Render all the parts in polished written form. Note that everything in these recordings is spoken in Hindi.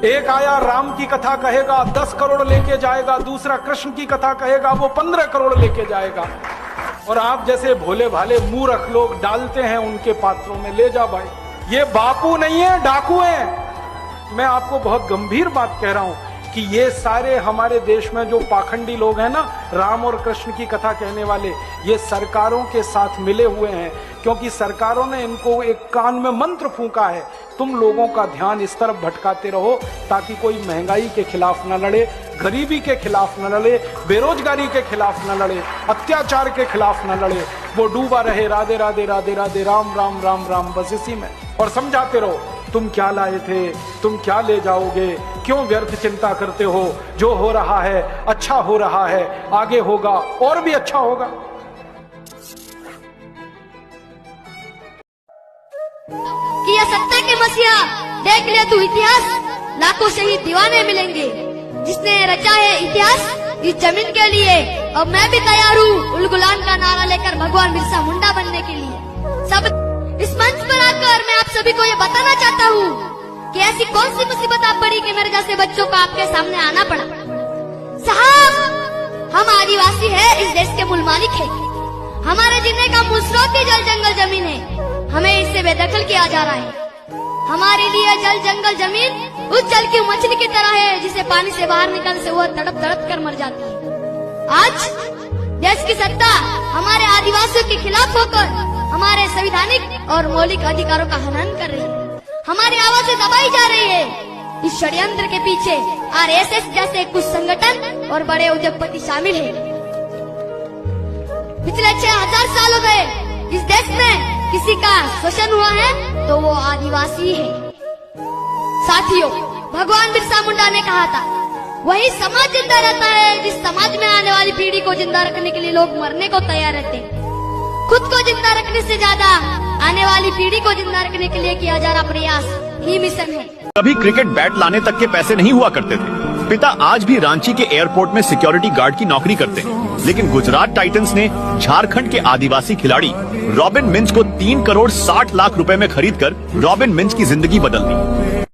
एक आया राम की कथा कहेगा 10 करोड़ लेके जाएगा, दूसरा कृष्ण की कथा कहेगा वो 15 करोड़ लेके जाएगा। और आप जैसे भोले भाले मूर्ख लोग डालते हैं उनके पात्रों में। ले जा भाई, ये बापू नहीं है, डाकू है। मैं आपको बहुत गंभीर बात कह रहा हूं कि ये सारे हमारे देश में जो पाखंडी लोग हैं ना, राम और कृष्ण की कथा कहने वाले, ये सरकारों के साथ मिले हुए हैं, क्योंकि सरकारों ने इनको एक कान में मंत्र फूंका है, तुम लोगों का ध्यान इस तरफ भटकाते रहो ताकि कोई महंगाई के खिलाफ न लड़े, गरीबी के खिलाफ न लड़े, बेरोजगारी के खिलाफ न लड़े, अत्याचार के खिलाफ न लड़े। वो डूबा रहे राधे राधे राधे राधे राम राम राम राम, बस इसी में। और समझाते रहो तुम क्या लाए थे, तुम क्या ले जाओगे, क्यों व्यर्थ चिंता करते हो, जो हो रहा है अच्छा हो रहा है, आगे होगा और भी अच्छा होगा। कि यह सत्ता के मसीहा, देख ले तू इतिहास, लाखों शहीद दीवाने मिलेंगे। जिसने रचा है इतिहास इस जमीन के लिए, और मैं भी तैयार हूँ उल गुलाम का नारा लेकर भगवान बिरसा मुंडा बनने के लिए। सब इस मंच पर आकर मैं आप सभी को ये बताना चाहता हूँ कि ऐसी कौन सी मुसीबत आप पड़ी कि मेरे जैसे बच्चों को आपके सामने आना पड़ा। साहब, हम आदिवासी है, इस देश के मूल मालिक है। हमारे जीने का मूल स्रोत ही जल जंगल जमीन है, हमें इससे बेदखल किया जा रहा है। हमारे लिए जल जंगल जमीन उस जल की मछली की तरह है जिसे पानी से बाहर निकलने से वह तड़प तड़प कर मर जाती है। आज देश की सत्ता हमारे आदिवासियों के खिलाफ होकर हमारे संवैधानिक और मौलिक अधिकारों का हनन कर रही है। हमारी आवाजें दबाई जा रही है। इस षड्यंत्र के पीछे आरएसएस जैसे कुछ संगठन और बड़े उद्योगपति शामिल हैं। पिछले 6000 साल हो गए इस देश में किसी का शोषण हुआ है तो वो आदिवासी है। साथियों, भगवान बिरसा मुंडा ने कहा था, वही समाज जिंदा रहता है जिस समाज में आने वाली पीढ़ी को जिंदा रखने के लिए लोग मरने को तैयार रहते हैं। खुद को जिंदा रखने से ज्यादा आने वाली पीढ़ी को जिंदा रखने के लिए किया जा रहा प्रयास ही मिशन है। कभी क्रिकेट बैट लाने तक के पैसे नहीं हुआ करते थे। पिता आज भी रांची के एयरपोर्ट में सिक्योरिटी गार्ड की नौकरी करते हैं, लेकिन गुजरात टाइटंस ने झारखंड के आदिवासी खिलाड़ी रॉबिन मिंज को 3 करोड़ 60 लाख रुपए में खरीदकर रॉबिन मिंज की जिंदगी बदल दी।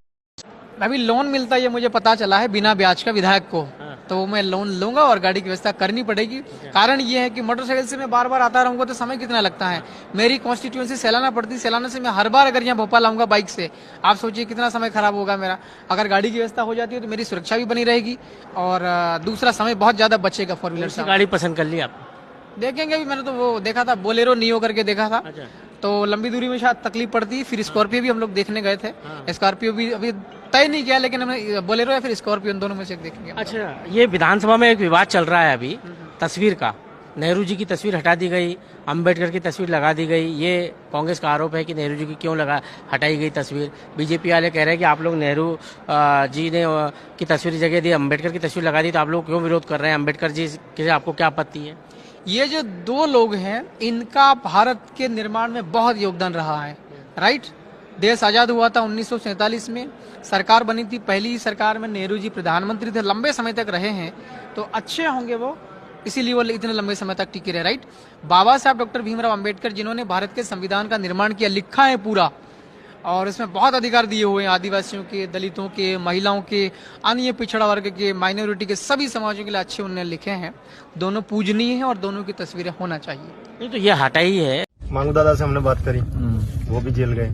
अभी लोन मिलता है ये मुझे पता चला है बिना ब्याज का विधायक को, तो मैं लोन लूंगा और गाड़ी की व्यवस्था करनी पड़ेगी। कारण ये है कि मोटरसाइकिल से मैं बार बार आता रहूंगा तो समय कितना लगता है। मेरी कॉन्स्टिट्यूएंसी सैलाना पड़ती, सैलाना से मैं हर बार अगर यहाँ भोपाल आऊंगा बाइक से, आप सोचिए कितना समय खराब होगा मेरा। अगर गाड़ी की व्यवस्था हो जाती है तो मेरी सुरक्षा भी बनी रहेगी और दूसरा समय बहुत ज्यादा बचेगा। 4 व्हीलर से गाड़ी पसंद कर ली आप? देखेंगे, अभी मैंने तो वो देखा था बोलेरो नियो करके देखा था। अच्छा। तो लंबी दूरी में शायद तकलीफ पड़ती, फिर स्कॉर्पियो भी हम लोग देखने गए थे। स्कॉर्पियो भी अभी तय नहीं किया, लेकिन हमने बोलेरो या फिर स्कॉर्पियो दोनों में से एक देखेंगे। अच्छा, ये विधानसभा में एक विवाद चल रहा है अभी तस्वीर का। नेहरू जी की तस्वीर हटा दी गई, अंबेडकर की तस्वीर लगा दी गई। ये कांग्रेस का आरोप है कि नेहरू जी की क्यों हटाई गई तस्वीर। बीजेपी वाले कह रहे हैं कि आप लोग नेहरू जी ने की तस्वीर जगह दी, अंबेडकर की तस्वीर लगा दी, तो आप लोग क्यों विरोध कर रहे हैं? अंबेडकर जी के आपको क्या आपत्ति है? ये जो 2 लोग हैं इनका भारत के निर्माण में बहुत योगदान रहा है। राइट, देश आजाद हुआ था 1947 में, सरकार बनी थी, पहली सरकार में नेहरू जी प्रधानमंत्री थे, लंबे समय तक रहे हैं, तो अच्छे होंगे वो, इसीलिए वो इतने लंबे समय तक टिके रहे। राइट, बाबा साहब डॉक्टर भीमराव अंबेडकर जिन्होंने भारत के संविधान का निर्माण किया, लिखा है पूरा, और इसमें बहुत अधिकार दिए हुए हैं आदिवासियों के, दलितों के, महिलाओं के, अन्य पिछड़ा वर्ग के, माइनॉरिटी के, सभी समाजों के लिए अच्छे उन्होंने लिखे हैं। दोनों पूजनीय हैं और दोनों की तस्वीरें होना चाहिए। नहीं तो ये हटाई है। मांगू दादा से हमने बात करी, वो भी जेल गए।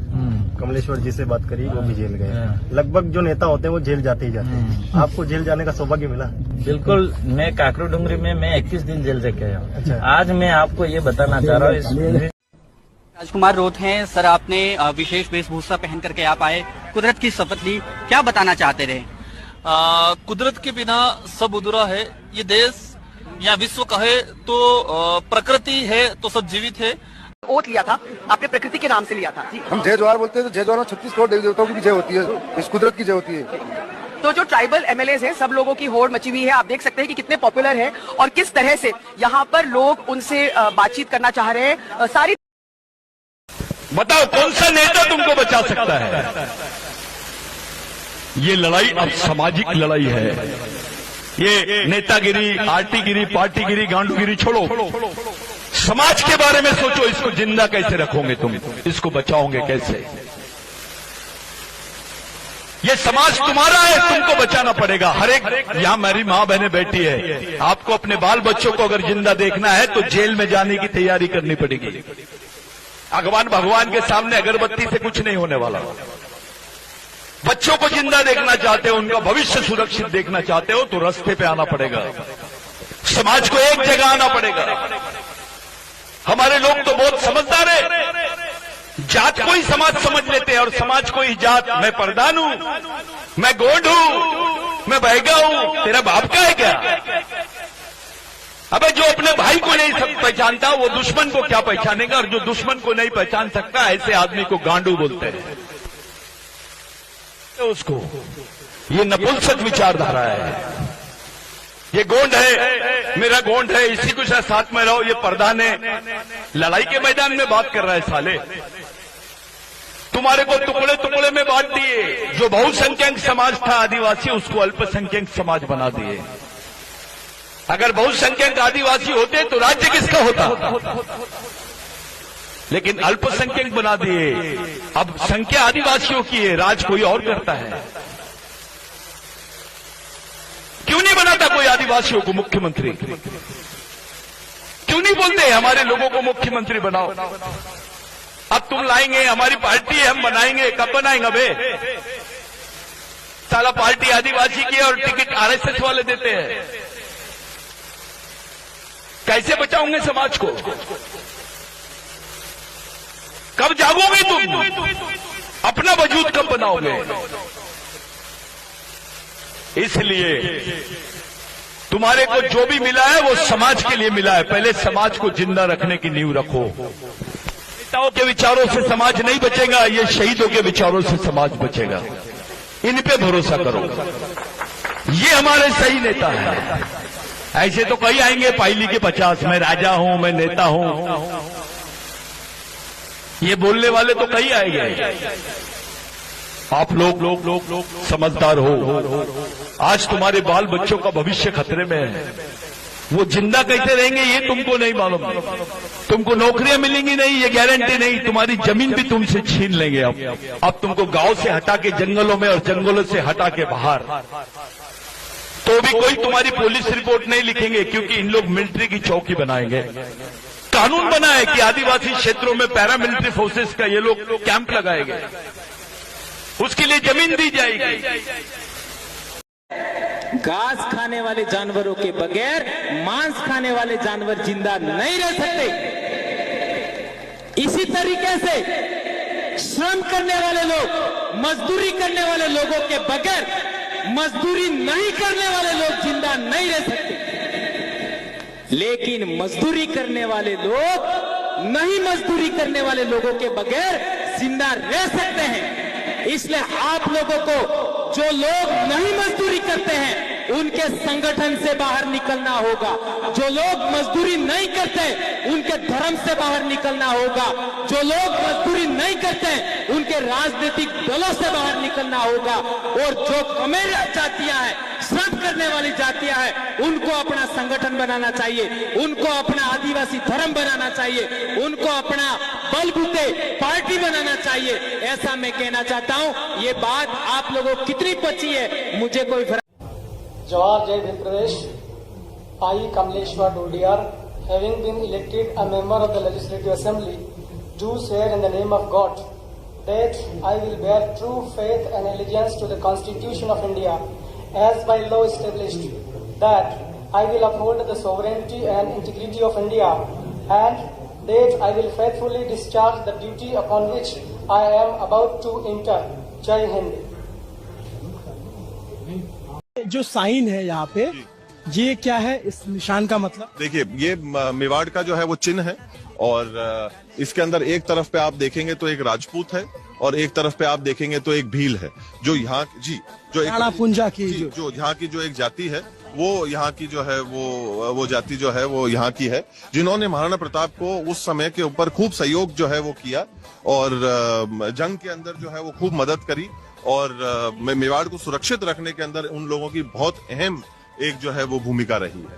कमलेश्वर जी से बात करी, वो भी जेल गए। लगभग जो नेता होते हैं वो जेल जाते ही जाते हैं। आपको जेल जाने का सौभाग्य मिला? बिल्कुल, मैं काकरू डूंगरी में मैं 21 दिन जेल से गया हूँ। अच्छा। आज मैं आपको ये बताना चाह रहा हूँ। राजकुमार रोत हैं सर, आपने विशेष वेशभूषा पहन करके आप आए, कुदरत की शपथ ली, क्या बताना चाहते रहे? कुदरत के बिना सब अधूरा है। ये देश या विश्व कहे तो प्रकृति है तो सब जीवित है। ओथ लिया था आपने, प्रकृति के नाम से लिया था। हम जय जवाहर बोलते हैं तो जय जवाहर 36 करोड़ देवी देवताओं की जय होती है, इस कुदरत की जय होती है। तो जो ट्राइबल एमएलएज हैं, सब लोगों की होड़ मची हुई है। आप देख सकते हैं कि कितने पॉपुलर हैं और किस तरह से यहाँ पर लोग उनसे बातचीत करना चाह रहे हैं। सारी बताओ कौन सा नेता तुमको बचा सकता है? ये लड़ाई अब सामाजिक लड़ाई है। ये नेतागिरी, आर्टीगिरी, पार्टीगिरी, गांडूगिरी छोड़ो, समाज के बारे में सोचो। इसको जिंदा कैसे रखोगे तुम, इसको बचाओगे कैसे? ये समाज तुम्हारा है, तुमको बचाना पड़ेगा। हर एक यहाँ मेरी माँ बहनें बैठी है, आपको अपने बाल बच्चों को अगर जिंदा देखना है तो जेल में जाने की तैयारी करनी पड़ेगी। भगवान के सामने अगरबत्ती से कुछ नहीं होने वाला। बच्चों को जिंदा देखना चाहते हो, उनका भविष्य सुरक्षित देखना चाहते हो, तो रास्ते पे आना पड़ेगा। समाज को एक जगह आना पड़ेगा। हमारे लोग तो बहुत समझदार है, जात को ही समाज समझ लेते हैं और समाज को ही जात। मैं प्रधान हूं, मैं गोंड हूं, मैं बहगा हूं, तेरा बाप का है क्या? अबे जो अपने भाई को नहीं पहचानता वो दुश्मन को क्या पहचानेगा? और जो दुश्मन को नहीं पहचान सकता ऐसे आदमी को गांडू बोलते हैं। तो उसको ये नपुंसक विचारधारा है। ये गोंड है, मेरा गोंड है, इसी कुछ साथ में रहो। ये प्रधान है, लड़ाई के मैदान में बात कर रहा है साले। तुम्हारे को टुकड़े टुकड़े में बांट दिए। जो बहुसंख्यक समाज था आदिवासी, उसको अल्पसंख्यक समाज बना दिए। अगर बहुसंख्यक आदिवासी होते तो राज्य किसका होता? लेकिन अल्पसंख्यक बना दिए। अब संख्या आदिवासियों की है, राज कोई और करता है। क्यों नहीं बनाता कोई आदिवासियों को मुख्यमंत्री? क्यों नहीं बोलते हमारे लोगों को मुख्यमंत्री बनाओ? अब तुम लाएंगे, हमारी पार्टी है, हम बनाएंगे। कब बनाएंगे? अबे साला पार्टी आदिवासी की है और टिकट आरएसएस वाले देते हैं। कैसे बचाओगे समाज को? कब जागोगे तुम? अपना वजूद कब बनाओगे? इसलिए तुम्हारे को जो भी मिला है वो समाज के लिए मिला है। पहले समाज को जिंदा रखने की नींव रखो। नेताओं के विचारों से समाज नहीं बचेगा, ये शहीदों के विचारों से समाज बचेगा। इन पे भरोसा करो। ये हमारे सही नेता हैं। ऐसे तो कई आएंगे पाइली के 50, मैं राजा हूं, मैं नेता हूं। ये बोलने वाले तो कई आएंगे। आप लोग समझदार हो। आज तुम्हारे बाल बच्चों का भविष्य खतरे में है। वो जिंदा कैसे रहेंगे ये तुमको नहीं मालूम। तुमको नौकरियां मिलेंगी नहीं, ये गारंटी नहीं। तुम्हारी जमीन भी तुमसे छीन लेंगे। अब तुमको गांव से हटा के जंगलों में और जंगलों से हटा के बाहर। तो भी कोई तुम्हारी पुलिस रिपोर्ट नहीं लिखेंगे, क्योंकि इन लोग मिलिट्री की चौकी बनाएंगे। कानून बना है कि आदिवासी क्षेत्रों में पैरामिलिट्री फोर्सेस का ये लोग कैंप लगाएंगे, उसके लिए जमीन दी जाएगी। घास खाने वाले जानवरों के बगैर मांस खाने वाले जानवर जिंदा नहीं रह सकते। इसी तरीके से श्रम करने वाले लोग, मजदूरी करने वाले लोगों के बगैर मजदूरी नहीं करने वाले लोग जिंदा नहीं रह सकते। लेकिन मजदूरी करने वाले लोग नहीं मजदूरी करने वाले लोगों के बगैर जिंदा रह सकते हैं। इसलिए आप लोगों को, जो लोग नहीं मजदूरी करते हैं, उनके संगठन से बाहर निकलना होगा। जो लोग मजदूरी नहीं करते, उनके धर्म से बाहर निकलना होगा। जो लोग मजदूरी नहीं करते, उनके राजनीतिक दलों से बाहर निकलना होगा। और जो कमेर जातियां हैं, श्रम करने वाली जातियां हैं, उनको अपना संगठन बनाना चाहिए, उनको अपना आदिवासी धर्म बनाना चाहिए, उनको अपना बलबूते पार्टी बनाना चाहिए। ऐसा मैं कहना चाहता हूं। ये बात आप लोगों को कितनी पची है मुझे कोई फर्क। Jawar Jai Hind Pradesh, I Kamleshwar Dodiar, having been elected a member of the Legislative Assembly, do swear in the name of God that I will bear true faith and allegiance to the Constitution of India as by law established, that I will uphold the sovereignty and integrity of India, and that I will faithfully discharge the duty upon which I am about to enter. Jai Hind. जो साइन है यहाँ पे, ये क्या है? इस निशान का मतलब देखिए, ये मेवाड़ का जो है वो चिन्ह है। और इसके अंदर एक तरफ पे आप देखेंगे तो एक राजपूत है और एक तरफ पे आप देखेंगे तो एक भील है। जो यहाँ जो पुंजा की जो यहाँ की जो एक जाति है, वो यहाँ की जो है वो जाति जो है वो यहाँ की है, जिन्होंने महाराणा प्रताप को उस समय के ऊपर खूब सहयोग जो है वो किया और जंग के अंदर जो है वो खूब मदद करी। और मेवाड़ को सुरक्षित रखने के अंदर उन लोगों की बहुत अहम एक जो है वो भूमिका रही है।